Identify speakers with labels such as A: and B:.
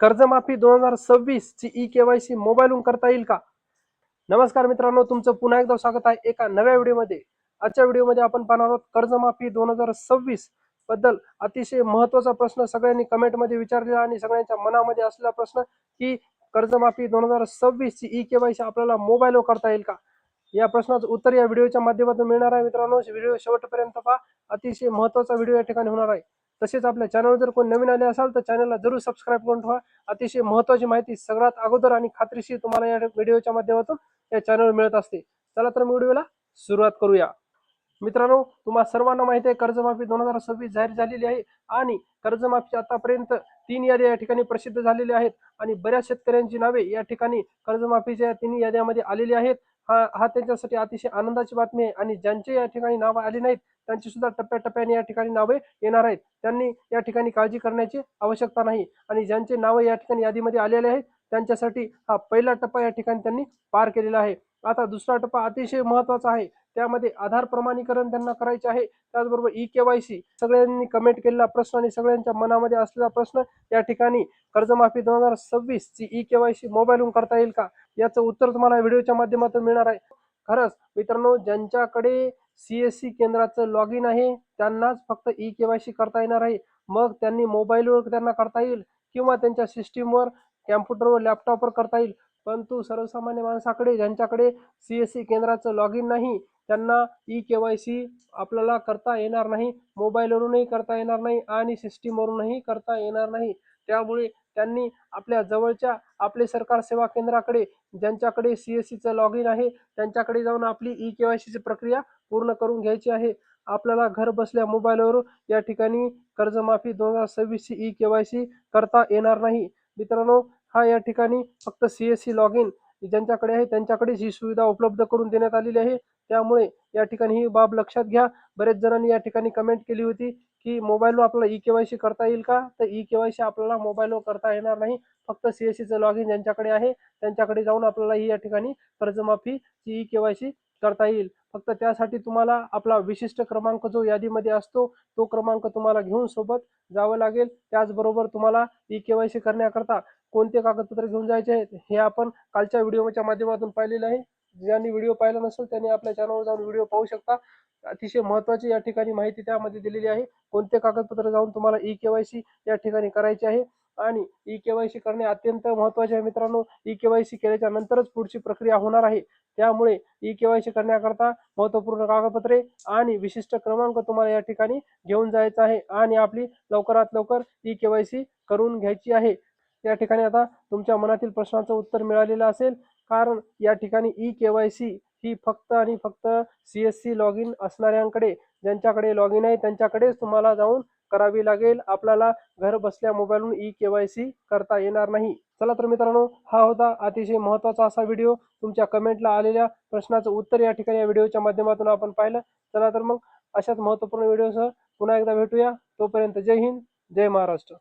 A: कर्जमाफी 2026 ची ई-केवायसी मोबाईलवरून करता येईल का? नमस्कार मित्रांनो, तुमचं पुन्हा एकदा स्वागत आहे एका नव्या व्हिडिओमध्ये. आजच्या व्हिडिओमध्ये आपण पाहणार आहोत कर्जमाफी 2026 बद्दल अतिशय महत्त्वाचा प्रश्न सगळ्यांनी कमेंटमध्ये विचारलेला आणि सगळ्यांच्या मनामध्ये असलेला प्रश्न की कर्जमाफी 2026 ची ई-केवायसी आपल्याला मोबाईलवर करता येईल का? या प्रश्नाचं उत्तर या व्हिडिओच्या माध्यमातून मिळणार आहे. मित्रांनो, व्हिडिओ शेवटपर्यंत पहा. अतिशय महत्त्वाचा व्हिडिओ या ठिकाणी होणार आहे. तसेच आपल्या चॅनलवर जर कोणी नवीन आले असाल तर चॅनलला जरूर सबस्क्राईब करून ठेवा. अतिशय महत्त्वाची माहिती सगळ्यात अगोदर आणि खात्रीशीर तुम्हाला या व्हिडिओच्या माध्यमातून या चॅनलवर मिळत असते. चला तर व्हिडिओला सुरुवात करूया. मित्रांनो, तुम्हा सर्वांना माहिती आहे कर्जमाफी 2026 जाहीर झालेली आहे आणि कर्जमाफी आतापर्यंत 3 याद्या या ठिकाणी प्रसिद्ध झालेल्या आहेत आणि बऱ्याच शेतकऱ्यांची नावे या ठिकाणी कर्जमाफीच्या 3 याद्यामध्ये आलेली आहेत. हा त्यांच्यासाठी अतिशय आनंदाची बातमी आहे आणि ज्यांचे या ठिकाणी नाव आले नाहीत त्यांची सुद्धा टप्प्याटप्प्याने या ठिकाणी नावे येणार आहेत. त्यांनी या ठिकाणी काळजी करण्याची आवश्यकता नाही आणि ज्यांचे नाव या ठिकाणी यादीमध्ये आलेले आहेत त्यांच्यासाठी हा पहिला टप्पा या ठिकाणी त्यांनी पार केलेला आहे. आता दुसरा टप्पा अतिशय महत्त्वाचा आहे. त्यामध्ये आधार प्रमाणीकरण त्यांना करायचे आहे. त्याचबरोबर ई-केवायसी सगळ्यांनी कमेंट केलेला प्रश्न आणि सगळ्यांच्या मनामध्ये असलेला प्रश्न या ठिकाणी कर्जमाफी 2026 ची ई-केवायसी मोबाईलवरून करता येईल का? याचं उत्तर तुम्हाला व्हिडिओच्या माध्यमातून मिळणार आहे. खरंच मित्रांनो, ज्यांच्याकडे CSC केंद्राचं लॉग इन आहे त्यांनाच फक्त ई-केवायसी करता येणार आहे. मग त्यांनी मोबाईलवर त्यांना करता येईल किंवा त्यांच्या सिस्टीमवर, कॅम्प्युटरवर, लॅपटॉपवर करता येईल. परंतु सर्वसामान्य माणसाकडे ज्यांच्याकडे CSC केंद्राचं लॉग इन नाही त्यांना ई-केवायसी आपल्याला करता येणार नाही. मोबाईलवरूनही करता येणार नाही आणि सिस्टीमवरूनही करता येणार नाही. त्यामुळे त्यांनी आपल्या जवळच्या आपले सरकार सेवा केंद्राकडे ज्यांच्याकडे CSCचं लॉग इन आहे त्यांच्याकडे जाऊन आपली ई-केवायसीची प्रक्रिया पूर्ण करून घ्यायची आहे. आपल्याला घर बसल्या मोबाईलवर या ठिकाणी कर्जमाफी 2026 ची ई-केवायसी करता येणार नाही. मित्रांनो, हा या ठिकाणी फक्त CSC लॉग इन ज्यांच्याकडे आहे त्यांच्याकडेच ही सुविधा उपलब्ध करून देण्यात आलेली आहे. त्यामुळे या ठिकाणी ही बाब लक्षात घ्या. बरेच जणांनी या ठिकाणी कमेंट केली होती की मोबाईलवर आपल्याला ई-केवायसी करता येईल का? तर ई-केवायसी आपल्याला मोबाईलवर करता येणार नाही. फक्त CSCचं लॉग इन ज्यांच्याकडे आहे त्यांच्याकडे जाऊन आपल्याला ही या ठिकाणी कर्जमाफीची ई-केवायसी करता येईल. फक्त त्यासाठी तुम्हाला आपला विशिष्ट क्रमांक जो यादीमध्ये असतो तो क्रमांक तुम्हाला घेऊन सोबत जावं लागेल. त्याचबरोबर तुम्हाला ई-केवायसी करण्याकरता कोणते कागदपत्र घेऊन जायचे आहेत हे आपण कालच्या व्हिडिओच्या माध्यमातून पाहिलेलं आहे. ज्यांनी व्हिडिओ पाहिला नसेल त्यांनी आपल्या चॅनलवर जाऊन व्हिडिओ पाहू शकता. अतिशय महत्त्वाची या ठिकाणी माहिती त्यामध्ये दिलेली आहे. कोणते कागदपत्र जाऊन तुम्हाला ई-केवायसी या ठिकाणी करायची आहे आणि ई-केवायसी करणे अत्यंत महत्त्वाचे आहे. मित्रांनो, ई-केवायसी केल्याच्या नंतरच पुढची प्रक्रिया होणार आहे. त्यामुळे ई-केवायसी करण्याकरता महत्त्वपूर्ण कागदपत्रे आणि विशिष्ट क्रमांक तुम्हाला या ठिकाणी घेऊन जायचा आहे आणि आपली लवकरात लवकर ई-केवायसी करून घ्यायची आहे. या ठिकाणी आता तुमच्या मनातील प्रश्नाचं उत्तर मिळालेलं असेल, कारण या ठिकाणी ई-केवायसी ही फक्त आणि फक्त CSC लॉग इन असणाऱ्यांकडे, ज्यांच्याकडे लॉग इन आहे त्यांच्याकडेच तुम्हाला जाऊन करावी लागेल. आपल्याला घर बसल्या मोबाईलवरून ई-केवायसी करता येणार नाही. चला तर मित्रांनो, हा होता अतिशय महत्त्वाचा असा व्हिडिओ. तुमच्या कमेंटला आलेल्या प्रश्नाचं उत्तर या ठिकाणी या व्हिडिओच्या माध्यमातून आपण पाहिलं. चला तर मग अशाच महत्त्वपूर्ण व्हिडिओसह पुन्हा एकदा भेटूया. तोपर्यंत जय हिंद, जय महाराष्ट्र.